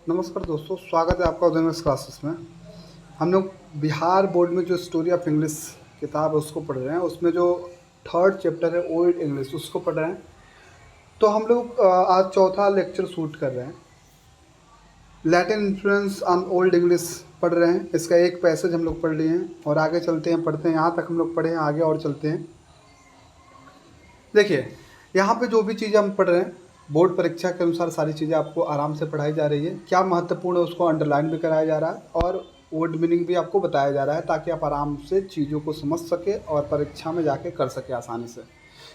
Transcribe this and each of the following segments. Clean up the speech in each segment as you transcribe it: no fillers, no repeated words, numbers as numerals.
नमस्कार दोस्तों, स्वागत है आपका उदय क्लासेस में। हम लोग बिहार बोर्ड में जो स्टोरी ऑफ इंग्लिश किताब है उसको पढ़ रहे हैं। उसमें जो थर्ड चैप्टर है ओल्ड इंग्लिश उसको पढ़ रहे हैं। तो हम लोग आज चौथा लेक्चर शूट कर रहे हैं। Latin influence on Old English पढ़ रहे हैं। इसका एक पैसेज हम लोग पढ़ लिए हैं और आगे चलते हैं, पढ़ते हैं। यहाँ तक हम लोग पढ़े हैं, आगे और चलते हैं। देखिए, यहाँ पे जो भी चीज़ें हम पढ़ रहे हैं बोर्ड परीक्षा के अनुसार सारी चीज़ें आपको आराम से पढ़ाई जा रही है। क्या महत्वपूर्ण है उसको अंडरलाइन भी कराया जा रहा है और वर्ड मीनिंग भी आपको बताया जा रहा है, ताकि आप आराम से चीज़ों को समझ सके और परीक्षा में जाके कर सके आसानी से।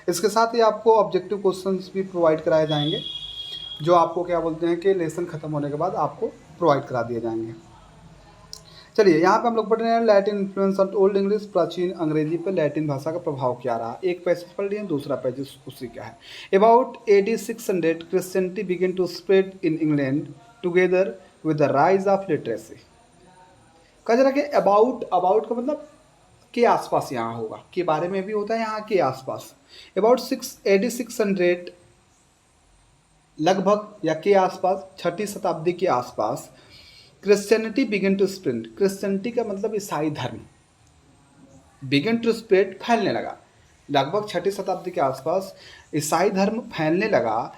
इसके साथ ही आपको ऑब्जेक्टिव क्वेश्चंस भी प्रोवाइड कराए जाएंगे, जो आपको क्या बोलते हैं कि लेसन ख़त्म होने के बाद आपको प्रोवाइड करा दिए जाएंगे। चलिए, यहाँ पे हम लोग पढ़ रहे हैं Latin influence on Old English, प्राचीन अंग्रेजी पर लैटिन भाषा का प्रभाव क्या रहा। एक पैसेज पढ़ लिए, दूसरा पैसेज उसी का है। About AD 600 Christianity begin to spread in England together with the rise of literacy. कहा जा रहा है कि अबाउट का मतलब के आसपास यहाँ होगा, के बारे में भी होता है, यहाँ के आसपास। अबाउट AD 600 लगभग या के आसपास, छठी शताब्दी के आसपास Christianity begin to spread. Christianity का मतलब ईसाई धर्म, बिगिन टू स्प्रेड फैलने लगा। लगभग छठी शताब्दी के आसपास ईसाई धर्म फैलने लगा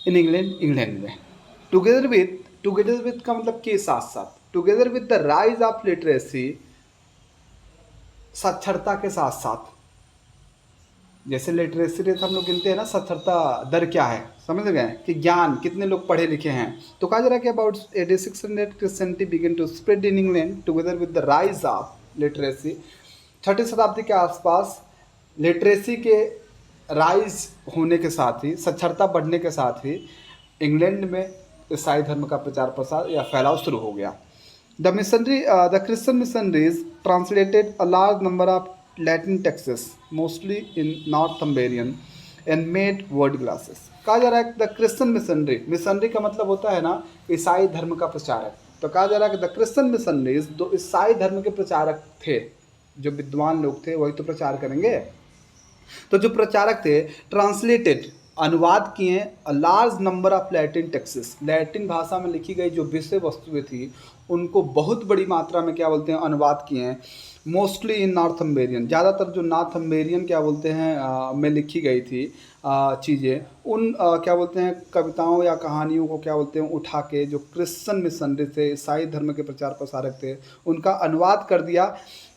इन इंग्लैंड में। टुगेदर विद का मतलब के साथ साथ, together with the rise of literacy, साक्षरता के साथ साथ। जैसे लिटरेसी रेट हम लोग गिनते हैं ना, साक्षरता दर क्या है, समझ गए कि ज्ञान कितने लोग पढ़े लिखे हैं। तो कहा जा रहा है कि about AD 600 Christianity begin to spread in England together with the rise of literacy. छठी शताब्दी के आसपास लिटरेसी के राइज होने के साथ ही, साक्षरता बढ़ने के साथ ही इंग्लैंड में ईसाई धर्म का प्रचार प्रसार या फैलाव शुरू हो गया। The Christian missionaries translated a large number of Latin texts, mostly in Northumbrian, and made word glasses. कहा जा रहा है द क्रिश्चियन मिशनरी का मतलब होता है ना ईसाई धर्म का प्रचारक। तो कहा जा रहा है कि द क्रिश्चियन मिशनरीज, जो ईसाई धर्म के प्रचारक थे, जो विद्वान लोग थे वही तो प्रचार करेंगे। तो जो प्रचारक थे, ट्रांसलेटेड अनुवाद किए अ large number of Latin Texas, Latin भाषा में लिखी गई जो विषय वस्तुएं थी उनको बहुत बड़ी मात्रा में क्या बोलते हैं अनुवाद किए हैं। मोस्टली इन नॉर्थम्बेरियन, ज़्यादातर जो नॉर्थम्बेरियन क्या बोलते हैं में लिखी गई थी चीज़ें, उन क्या बोलते हैं कविताओं या कहानियों को क्या बोलते हैं उठा के जो क्रिश्चियन मिशनरी थे, ईसाई धर्म के प्रचार प्रसारक थे, उनका अनुवाद कर दिया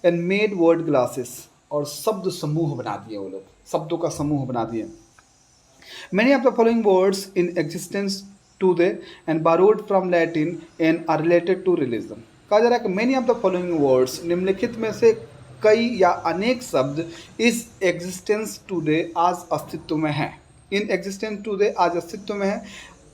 एंड मेड वर्ड ग्लासेस, और शब्द समूह बना दिए। वो लोग शब्दों का समूह बना दिए। Many of the following words in existence today and borrowed from Latin and are related to religion. कहा जा रहा है कि many of the following words, निम्नलिखित में से कई या अनेक शब्द इस एग्जिस्टेंस टुडे आज अस्तित्व में हैं, इन एग्जिस्टेंस टुडे आज अस्तित्व में है।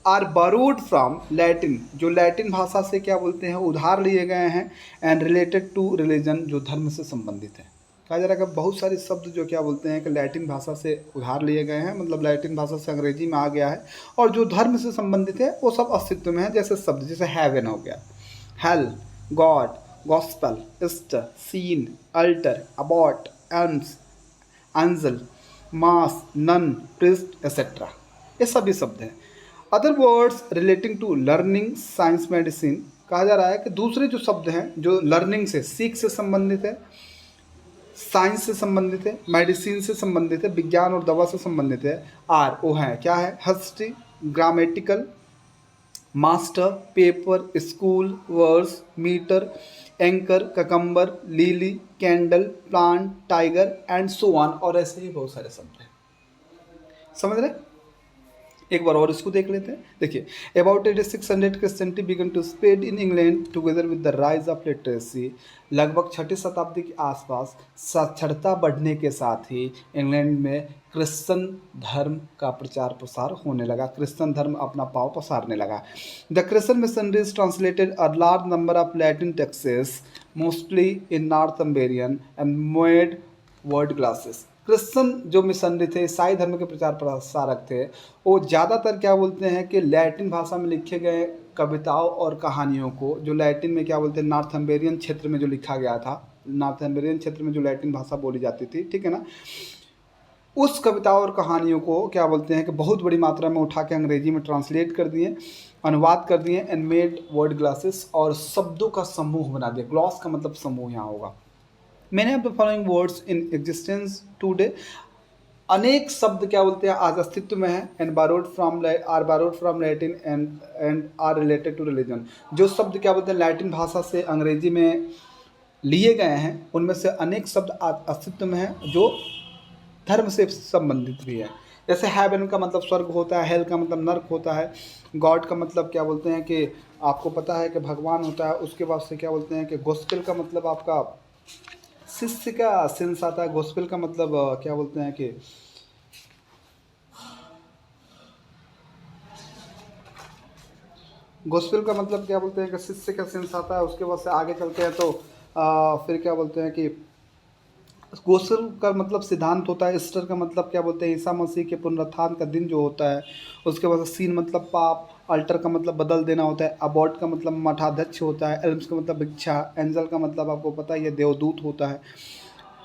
आर borrowed फ्रॉम लैटिन, जो लैटिन भाषा से क्या बोलते हैं उधार लिए गए हैं, एंड रिलेटेड टू रिलीजन, जो धर्म से संबंधित है। कहा जा रहा है कि बहुत सारे शब्द जो क्या बोलते हैं कि लैटिन भाषा से उधार लिए गए हैं, मतलब लैटिन भाषा से अंग्रेजी में आ गया है, और जो धर्म से संबंधित है वो सब अस्तित्व में है। जैसे शब्द जैसे हेवन हो गया, hell, God, gospel, Easter, scene, altar, abbot, alms, angel, mass, nun, priest etcetera, ये सभी शब्द हैं। Other words relating to learning, science, medicine. कहा जा रहा है कि दूसरे जो शब्द हैं जो लर्निंग से, सीख से संबंधित है, साइंस से संबंधित है, मेडिसिन से संबंधित है, विज्ञान और दवा से संबंधित है, आर वो हैं क्या है, history, grammatical, master, paper, school, verse, metre, anchor, cucumber, lily, candle, plant, tiger and so on, और ऐसे ही बहुत सारे शब्द हैं। समझ रहे? एक बार और इसको देख लेते हैं। देखिए, about AD 600 Christianity began to spread in England together with the rise of literacy. लगभग छठी शताब्दी के आसपास साक्षरता बढ़ने के साथ ही इंग्लैंड में क्रिश्चियन धर्म का प्रचार प्रसार होने लगा, क्रिश्चियन धर्म अपना पाँव पसारने लगा। The Christian missionaries translated a large number of Latin texts, mostly in Northumbrian, and made word glosses. Christian जो मिशनरी थे, ईसाई धर्म के प्रचार प्रसारक थे, वो ज़्यादातर क्या बोलते हैं कि लैटिन भाषा में लिखे गए कविताओं और कहानियों को, जो लैटिन में क्या बोलते हैं नॉर्थम्बेरियन क्षेत्र में जो लिखा गया था, नॉर्थम्बेरियन क्षेत्र में जो लैटिन भाषा बोली जाती थी, ठीक है ना, उस कविताओं और कहानियों को क्या बोलते हैं कि बहुत बड़ी मात्रा में उठा के अंग्रेजी में ट्रांसलेट कर दिए, अनुवाद कर दिए, एंड मेड वर्ड ग्लासेस, और शब्दों का समूह बना दिया। ग्लॉस का मतलब समूह यहाँ होगा। Many of the following words in existence today, अनेक शब्द क्या बोलते हैं आज अस्तित्व में है, and borrowed from Latin and are related to religion. जो शब्द क्या बोलते हैं लैटिन भाषा से अंग्रेजी में लिए गए हैं, उनमें से अनेक शब्द आज अस्तित्व में हैं जो धर्म से संबंधित भी है। जैसे हेवन का मतलब स्वर्ग होता है, हेल का मतलब नर्क होता है, गॉड का मतलब क्या बोलते हैं कि आपको पता है कि भगवान होता है। उसके बाद से क्या बोलते हैं कि गॉस्पेल का मतलब आपका शिष्य का सेंस आता है। गॉस्पेल का मतलब क्या बोलते हैं कि गॉस्पेल का मतलब क्या बोलते हैं कि शिष्य का सेंस आता है। उसके बाद से आगे चलते हैं तो फिर क्या बोलते हैं कि गोस्पेल का मतलब सिद्धांत होता है। ईस्टर का मतलब क्या बोलते हैं ईसा मसीह के पुनरुत्थान का दिन जो होता है। उसके बाद सीन मतलब पाप, अल्टर का मतलब बदल देना होता है, अबॉट का मतलब मठाध्यक्ष होता है, एल्म्स का मतलब इच्छा, एंजल का मतलब आपको पता है ये देवदूत होता है।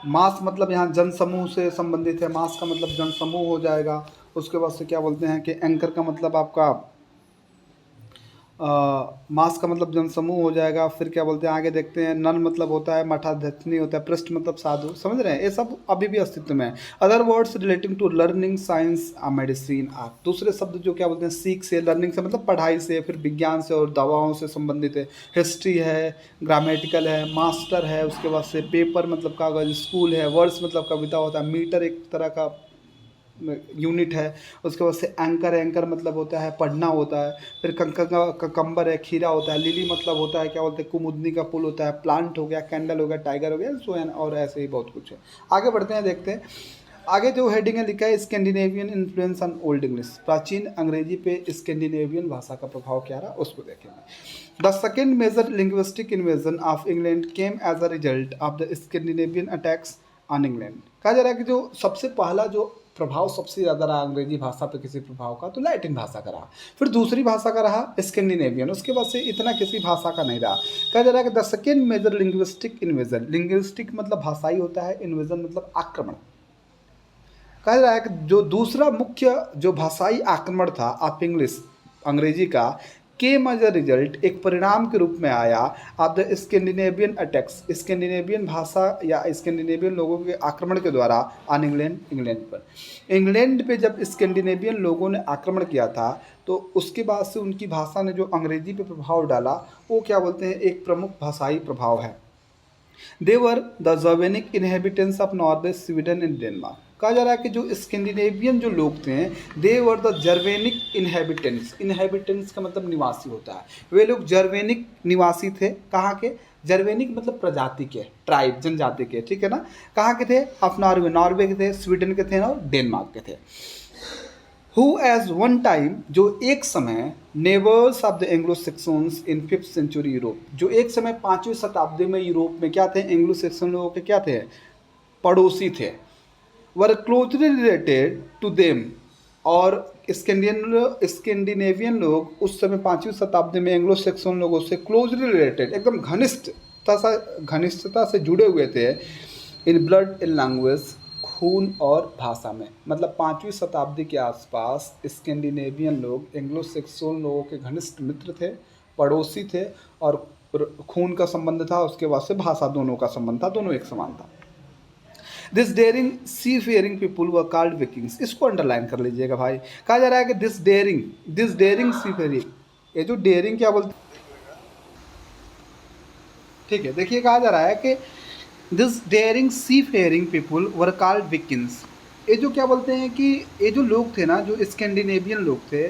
मास मतलब यहाँ जनसमूह से संबंधित है, मास का मतलब जनसमूह हो जाएगा। उसके बाद से क्या बोलते हैं कि एंकर का मतलब आपका मास का मतलब जनसमूह हो जाएगा। फिर क्या बोलते हैं आगे देखते हैं, नन मतलब होता है मठाध्यक्षनी होता है, पृष्ठ मतलब साधु, समझ रहे हैं। ये सब अभी भी अस्तित्व में है। Other words relating to learning, science, medicine, art. दूसरे शब्द जो क्या बोलते हैं सीख से, लर्निंग से मतलब पढ़ाई से, फिर विज्ञान से और दवाओं से संबंधित है। हिस्ट्री है, ग्रामेटिकल है, मास्टर है, उसके बाद से पेपर मतलब कागज, स्कूल है, वर्ड्स मतलब कविता होता है, मीटर एक तरह का यूनिट है। उसके बाद से एंकर है, एंकर मतलब होता है पढ़ना होता है। फिर ककम्बर है, खीरा होता है। लिली मतलब होता है क्या बोलते हैं कुमुदनी का फूल होता है। प्लांट हो गया, कैंडल हो गया, टाइगर हो गया, सो एन, और ऐसे ही बहुत कुछ है। आगे बढ़ते हैं, देखते हैं आगे जो हेडिंग है लिखा है Scandinavian influence on Old English. प्राचीन अंग्रेजी पे स्कैंडिनेवियन भाषा का प्रभाव क्या रहा उसको देखेंगे। The second major linguistic invasion of England came as a result of the Scandinavian attacks on England. कहा जा रहा है कि जो सबसे पहला जो प्रभाव सबसे ज़्यादा रहा अंग्रेजी भाषा पे किसी प्रभाव का, तो लैटिन भाषा का रहा। फिर दूसरी भाषा का रहा स्कैंडिनेवियन। उसके बाद से इतना किसी भाषा का नहीं रहा। कहा जा रहा है कि the second major linguistic invasion, linguistic मतलब भाषाई होता है, इन्वेजन मतलब आक्रमण। कहा जा रहा है कि जो दूसरा मुख्य जो भाषाई आक्रमण था ऑफ इंग्लिश, अंग्रेजी का, के एज अ रिजल्ट, एक परिणाम के रूप में आया of the Scandinavian attacks, Scandinavian भाषा या स्कैंडिनेवियन लोगों के आक्रमण के द्वारा ऑन इंग्लैंड, इंग्लैंड पर। इंग्लैंड पे जब स्कैंडिनेवियन लोगों ने आक्रमण किया था तो उसके बाद से उनकी भाषा ने जो अंग्रेजी पे प्रभाव डाला वो क्या बोलते हैं एक प्रमुख भाषाई प्रभाव है। They were the Germanic inhabitants of Norway, Sweden and Denmark. कहा जा रहा है कि जो स्कैंडिनेवियन जो लोग थे दे were the Germanic inhabitants, inhabitants का मतलब निवासी होता है। वे लोग जर्वेनिक निवासी थे। कहाँ के? जर्वेनिक मतलब प्रजाति के, ट्राइब, जनजाति के, ठीक है ना। कहाँ के थे? ऑफ नॉर्वे, नॉर्वे के थे, स्वीडन के थे और डेनमार्क के थे। हु एज वन टाइम, जो एक समय, neighbours of the Anglo Saxons in 5th century Europe, जो एक समय 5वीं शताब्दी में यूरोप में क्या थे? एंग्लो सेक्सन लोगों के क्या थे? पड़ोसी थे। Were closely related to them, और स्कैंडिनेवियन लोग उस समय 5वीं शताब्दी में एंग्लो सेक्सन लोगों से क्लोजली रिलेटेड, एकदम घनिष्ठता से जुड़े हुए थे। इन ब्लड, इन लैंग्वेज, खून और भाषा में। मतलब 5वीं शताब्दी के आसपास स्कैंडिनेवियन लोग एंग्लो सेक्सन लोगों के घनिष्ठ मित्र थे, पड़ोसी थे, और खून का संबंध था। उसके बाद से भाषा, दोनों का संबंध था, दोनों एक समान था। This daring C fairing people were called Vikings. इसको अंडरलाइन कर लीजिएगा भाई। कहा जा रहा है कि दिस डेयरिंग सी फेयरिंग, ये जो डेयरिंग क्या बोलते, ठीक है, देखिए कहा जा रहा है कि this daring C fairing people were called Vikings. ये जो क्या बोलते हैं कि ये जो लोग थे ना, जो स्कैंडिनेवियन लोग थे,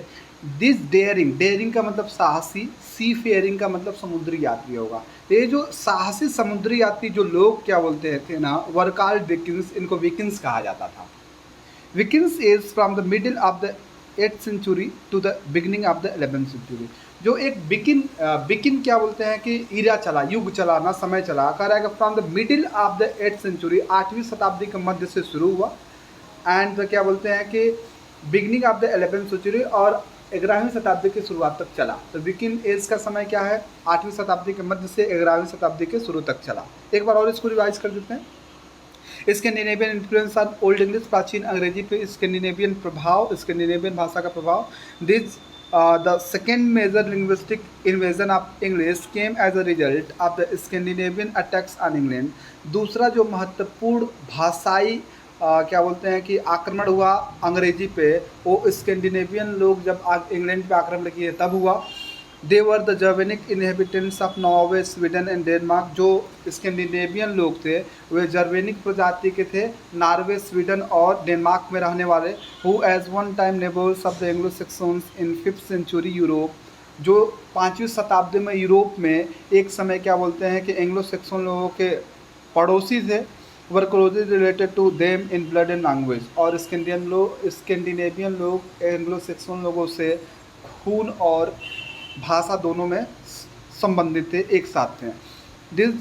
दिस डेयरिंग, डेयरिंग का मतलब साहसी, सी फेयरिंग का मतलब समुद्री यात्री होगा। ये जो साहसी समुद्री यात्री जो लोग क्या बोलते थे ना, वर कॉल्ड विकिंग्स, इनको विकिंग्स कहा जाता था। Vikings is from the middle of the 8th century to the beginning of the 11th century. जो एक बिकिन क्या बोलते हैं कि ईरा चला, युग चला ना, समय चला। कह रहा है कि from the middle of the 8th century, 8वीं शताब्दी के मध्य से शुरू हुआ, एंड क्या बोलते हैं कि beginning of the 11th century, और 11वीं शताब्दी की शुरुआत तक चला। तो विकिन एज का समय क्या है? 8वीं शताब्दी के मध्य से 11वीं शताब्दी के शुरू तक चला। एक बार और इसको रिवाइज कर देते हैं। Scandinavian influence on Old English, प्राचीन अंग्रेजी पे स्कैंडिनेवियन प्रभाव, स्कैंडिनेवियन भाषा का प्रभाव। This the second major linguistic invasion of English came as a result of the Scandinavian attacks on England. दूसरा जो महत्वपूर्ण भाषाई क्या बोलते हैं कि आक्रमण हुआ अंग्रेजी पे, वो स्कैंडिनेवियन लोग जब इंग्लैंड पे आक्रमण किए तब हुआ। They were the Germanic inhabitants of Norway, Sweden and Denmark. जो स्कैंडिनेवियन लोग थे वे जर्वेनिक प्रजाति के थे, नॉर्वे, स्वीडन और डेनमार्क में रहने वाले। Who as one time neighbours of the Anglo Saxons in 5th century Europe. जो 5वीं शताब्दी में यूरोप में एक समय क्या बोलते हैं कि एंग्लो सैक्सन लोगों के पड़ोसी थे। Were closely related to them in blood and language. और स्कैंडिनेवियन लोग एंग्लो सैक्सन लोगों से खून और भाषा दोनों में संबंधित थे, एक साथ थे। This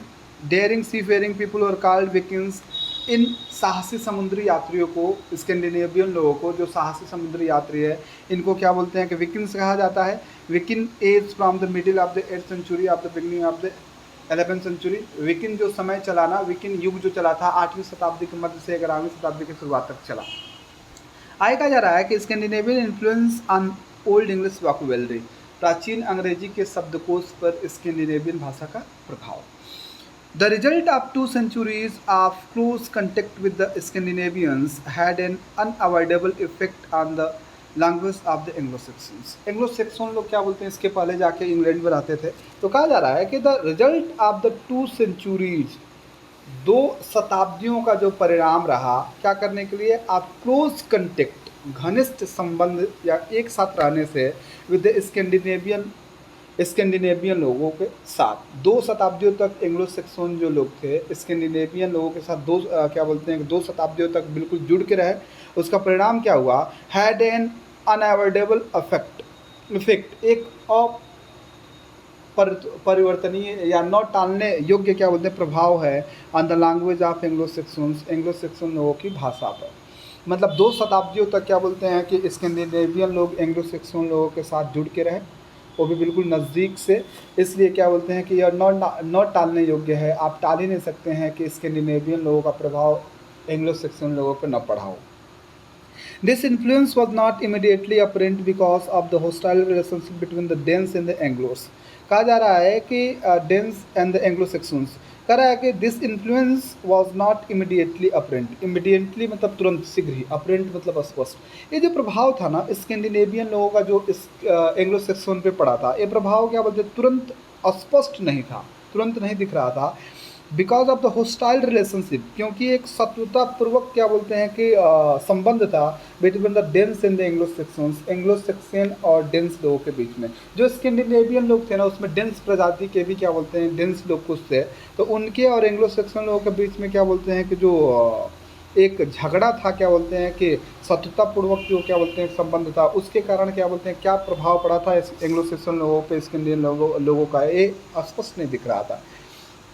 daring C faring people are called Vikings. इन साहसी समुद्री यात्रियों को, स्कैंडिनेवियन लोगों को जो साहसी समुद्री यात्री है, इनको क्या बोलते हैं कि विकिंग्स कहा जाता है। Viking age from the middle of the 8th century of the beginning of the 11th century. Viking जो समय चलाना, विकिन युग जो चला था 8वीं शताब्दी के मध्य से 11वीं शताब्दी की शुरुआत तक चला। आगे कहा जा रहा है कि Scandinavian influence on Old English vocabulary. प्राचीन अंग्रेजी के शब्दकोश पर स्कैंडिनेवियन भाषा का प्रभाव। The result of 2 centuries of close contact with the Scandinavians had an unavoidable effect on the language of the Anglo Saxons. Anglo Saxon लोग क्या बोलते हैं, इसके पहले जाके इंग्लैंड में रहते थे। तो कहा जा रहा है कि the result of the 2 centuries, 2 शताब्दियों का जो परिणाम रहा क्या करने के लिए, आप क्लोज कंटेक्ट, घनिष्ठ संबंध या एक साथ रहने से विद स्कैंडिनेवियन लोगों के साथ। 2 शताब्दियों तक एंग्लो सैक्सन जो लोग थे स्कैंडिनेवियन लोगों के साथ क्या बोलते हैं 2 शताब्दियों तक बिल्कुल जुड़ के रहे। उसका परिणाम क्या हुआ, हैड एन अनअवॉइडेबल इफेक्ट, एक परिवर्तनीय या न टालने योग्य क्या बोलते हैं प्रभाव है on the language of Anglo Saxon लोगों की भाषा पर। मतलब 2 शताब्दियों तक क्या बोलते हैं कि स्कैंडिनेवियन लोग एंग्लो सैक्सन लोगों के साथ जुड़ के रहे, वो भी बिल्कुल नज़दीक से। इसलिए क्या बोलते हैं कि यह न टालने योग्य है, आप टाल ही नहीं सकते हैं कि स्कैंडिनेवियन लोगों का प्रभाव एंग्लो सैक्सन लोगों पर न पड़ा हो। This influence was not immediately apparent because of the hostile relationship between the Danes and the Anglos। कहा जा रहा है कि Danes and the Anglo-Saxons, कह रहा है कि this influence was not immediately apparent. Immediately मतलब तुरंत, शीघ्र ही, अपरेंट मतलब स्पष्ट। ये जो प्रभाव था ना स्कैंडिनेवियन लोगों का जो इस एंग्लो सैक्सन पे पड़ा था, ये प्रभाव क्या बोलते तुरंत स्पष्ट नहीं था, तुरंत नहीं दिख रहा था। Because of the hostile relationship, क्योंकि एक शत्रुतापूर्वक क्या बोलते हैं कि संबंध था between the Danes and the Anglo Saxons, Anglo Saxon और डेन्स लोगों के बीच में। जो स्कैंडिनेवियन लोग थे ना उसमें डेन्स प्रजाति के भी क्या बोलते हैं डेन्स लोग कुछ थे, तो उनके और एंग्लो सैक्सन लोगों के बीच में क्या बोलते हैं कि जो एक झगड़ा था, क्या बोलते हैं कि शत्रुतापूर्वक जो क्या बोलते हैं संबंध था, उसके कारण क्या बोलते हैं क्या प्रभाव पड़ा था एंग्लो सैक्सन लोगों पे स्कैंडिनेवियन लोगों का, ये स्पष्ट नहीं दिख रहा था।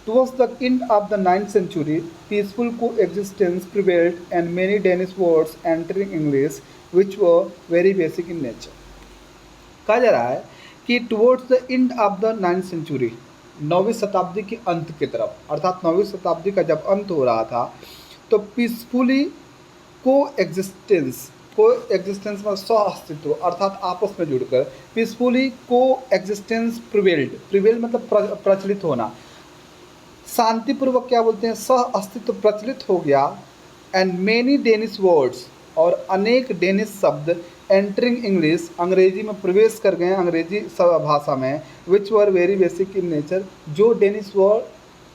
Towards the end of the 9th century, peaceful coexistence prevailed and many Danish words entering English which were very basic in nature। कहा जा रहा है कि towards the end of the 9th century, 9वीं शताब्दी के अंत की तरफ, अर्थात 9वीं शताब्दी का जब अंत हो रहा था, तो पीसफुली कोएग्जिस्टेंस में सह अस्तित्व अर्थात आपस में जुड़कर, पीसफुली कोएग्जिस्टेंस प्रिवेल्ड मतलब प्रचलित होना, शांतिपूर्वक क्या बोलते हैं सह अस्तित्व प्रचलित हो गया। एंड मेनी डेनिश वर्ड्स, और अनेक डेनिश शब्द एंटरिंग इंग्लिश, अंग्रेजी में प्रवेश कर गए अंग्रेजी भाषा में, which were very basic in nature, जो डेनिश वर्ड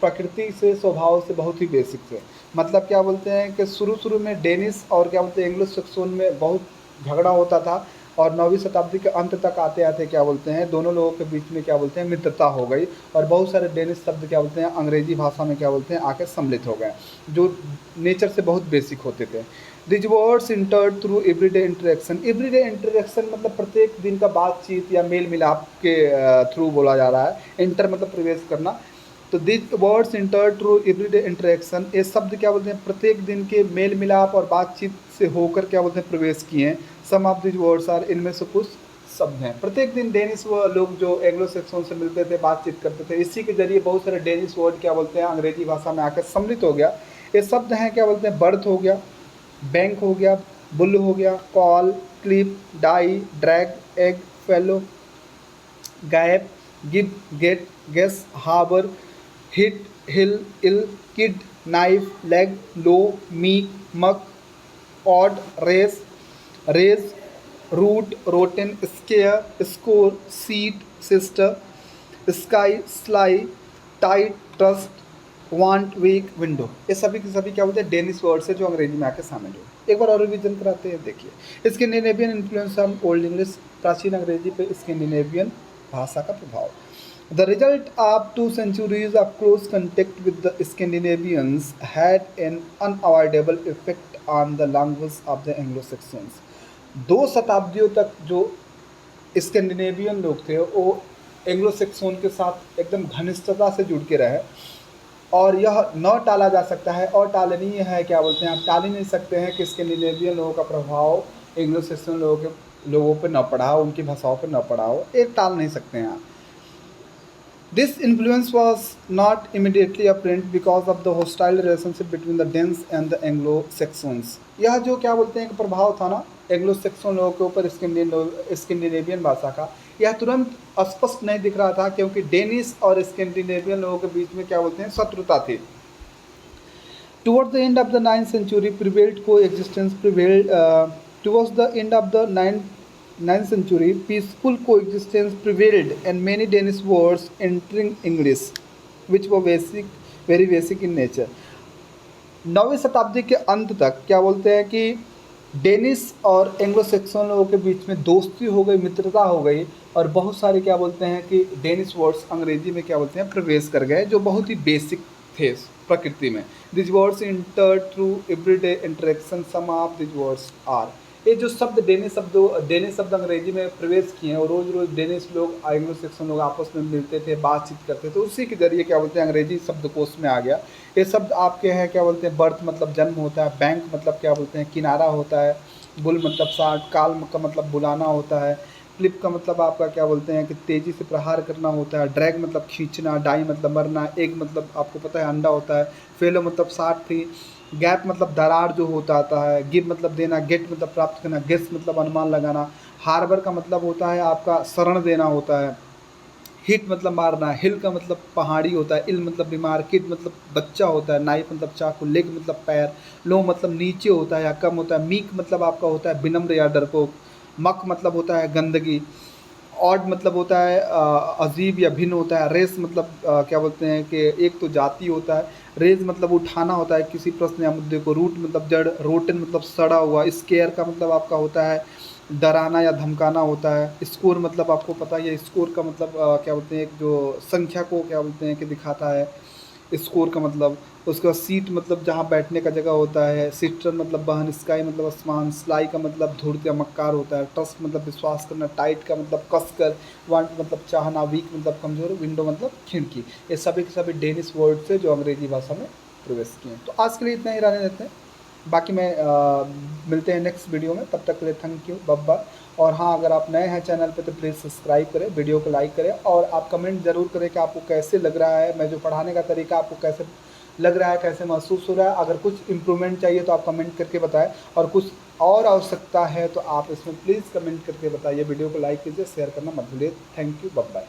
प्रकृति से स्वभाव से बहुत ही बेसिक थे। मतलब क्या बोलते हैं कि शुरू में डेनिश और क्या बोलते हैं एंग्लो सैक्सन में बहुत झगड़ा होता था, और 9वीं शताब्दी के अंत तक आते आते क्या बोलते हैं दोनों लोगों के बीच में क्या बोलते हैं मित्रता हो गई, और बहुत सारे डेनिश शब्द क्या बोलते हैं अंग्रेजी भाषा में क्या बोलते हैं आके सम्मिलित हो गए, जो नेचर से बहुत बेसिक होते थे। These words entered through everyday interaction. Everyday interaction मतलब प्रत्येक दिन का बातचीत या मेल मिलाप के थ्रू बोला जा रहा है। इंटर मतलब प्रवेश करना, तो these words entered through everyday interaction, ये शब्द क्या बोलते हैं प्रत्येक दिन के मेल मिलाप और बातचीत से होकर क्या बोलते हैं प्रवेश किए हैं। सम ऑफ दिज वर्ड्स आर, इनमें से कुछ शब्द हैं। प्रत्येक दिन डेनिश लोग जो एंग्लो सैक्सन से मिलते थे बातचीत करते थे, इसी के जरिए बहुत सारे डेनिश वर्ड क्या बोलते हैं अंग्रेजी भाषा में आकर सम्मिलित हो गया। ये शब्द हैं क्या बोलते हैं, बर्थ हो गया, बैंक हो गया, बुल हो गया, call, clip, die, drag, egg, fellow, gap, give, get, guess, harbour, hit, hill, ill, kid, knife, leg, low, meek, muck, odd, race, raise, root, rotten, scare, score, seat, sister, sky, sly, tight, trust, want, weak, window. ये सभी के सभी क्या बोलते हैं, Danish words है जो अंग्रेजी में आके शामिल हो। एक बार और रिवीजन कराते हैं, देखिए। Scandinavian influence on Old English, प्राचीन अंग्रेजी पे स्कैंडिनेवियन भाषा का प्रभाव। The result of 2 centuries of close contact with the Scandinavians had an unavoidable effect on the language of the Anglo-Saxons। 2 शताब्दियों तक जो स्कैंडिनेवियन लोग थे वो एंग्लो सेक्सोन के साथ एकदम घनिष्ठता से जुड़ के रहे, और यह न टाला जा सकता है और टालनीय है, क्या बोलते हैं, आप टाल ही नहीं सकते हैं कि स्कैंडिनेवियन लोगों का प्रभाव एंग्लो सेक्सन लोगों पे न पड़ा हो, उनकी भाषाओं पे न पड़ा हो, एक टाल नहीं सकते हैं आप। This influence was not immediately apparent because of the hostile relationship between the Danes and the Anglo-Saxons। यह जो क्या बोलते हैं कि प्रभाव था ना एंग्लो सेक्सन लोगों के ऊपर स्कैंडिनेवियन भाषा का, यह तुरंत स्पष्ट नहीं दिख रहा था, क्योंकि डेनिश और स्कैंडिनेवियन लोगों के बीच में क्या बोलते हैं शत्रुता थी। Towards the end of the 9th century, towards the end of the 9th century, peaceful coexistence prevailed, and many Danish words entering English, which were very basic in nature। 9वीं शताब्दी के अंत तक क्या बोलते हैं कि डेनिश और एंग्लो सेक्सन लोगों के बीच में दोस्ती हो गई, मित्रता हो गई, और बहुत सारे क्या बोलते हैं कि डेनिश वर्ड्स अंग्रेजी में क्या बोलते हैं प्रवेश कर गए, जो बहुत ही बेसिक थे प्रकृति में। These words enter through everyday interaction, some of these words are. ये जो शब्द डेनिश शब्द अंग्रेजी में प्रवेश किए हैं, और रोज़ रोज़ डेनिश लोग एंग्लो सेक्सन लोग आपस में मिलते थे, बातचीत करते थे, उसी के जरिए क्या बोलते हैं अंग्रेजी शब्दकोश में आ गया। ये शब्द आपके हैं क्या बोलते हैं, बर्थ मतलब जन्म होता है, बैंक मतलब क्या बोलते हैं किनारा होता है, बुल मतलब साठ, काल का मतलब बुलाना होता है, क्लिप का मतलब आपका क्या बोलते हैं कि तेज़ी से प्रहार करना होता है, ड्रैग मतलब खींचना, डाई मतलब मरना, एग मतलब आपको पता है अंडा होता है, फेलो मतलब 60 थी, गैप मतलब दरार जो होता आता है, गिव मतलब देना, गेट मतलब प्राप्त करना, गेस मतलब अनुमान लगाना, हार्बर का मतलब होता है आपका शरण देना होता है, हिट मतलब मारना, हिल का मतलब पहाड़ी होता है, इल मतलब बीमार, किड मतलब बच्चा होता है, नाइफ मतलब चाकू, लेग मतलब पैर, लो मतलब नीचे होता है या कम होता है, मीक मतलब आपका होता है विनम्र या डरपोक, मक मतलब होता है गंदगी, ऑड मतलब होता है अजीब या भिन्न होता है, रेस मतलब क्या बोलते हैं कि एक तो जाति होता है, रेज मतलब उठाना होता है किसी प्रश्न या मुद्दे को, रूट मतलब जड़, रोटन मतलब सड़ा हुआ, स्केयर का मतलब आपका होता है डराना या धमकाना होता है, स्कोर मतलब आपको पता ही है, स्कोर का मतलब क्या बोलते हैं एक जो संख्या को क्या बोलते हैं कि दिखाता है, स्कोर का मतलब। उसके बाद सीट मतलब जहाँ बैठने का जगह होता है, सिस्टर मतलब बहन, स्काई मतलब आसमान, स्लाई का मतलब धूर्त या मक्कार होता है, ट्रस्ट मतलब विश्वास करना, टाइट का मतलब कस कर, वांट मतलब चाहना, वीक मतलब कमज़ोर, विंडो मतलब खिड़की। ये सभी के सभी डेनिश वर्ड से जो अंग्रेजी भाषा में प्रवेश किए हैं। तो आज के लिए इतना ही रहने देते हैं, बाकी मैं मिलते हैं नेक्स्ट वीडियो में, तब तक के लिए थैंक यू, बाय। और हाँ, अगर आप नए हैं चैनल पे तो प्लीज़ सब्सक्राइब करें, वीडियो को लाइक करें, और आप कमेंट ज़रूर करें कि आपको कैसे लग रहा है, मैं जो पढ़ाने का तरीका आपको कैसे लग रहा है, कैसे महसूस हो रहा है। अगर कुछ इम्प्रूवमेंट चाहिए तो आप कमेंट करके बताएं, और कुछ और आवश्यकता है तो आप इसमें प्लीज़ कमेंट करके बताइए। वीडियो को लाइक कीजिए, शेयर करना मत भूलिए। Thank you, bye.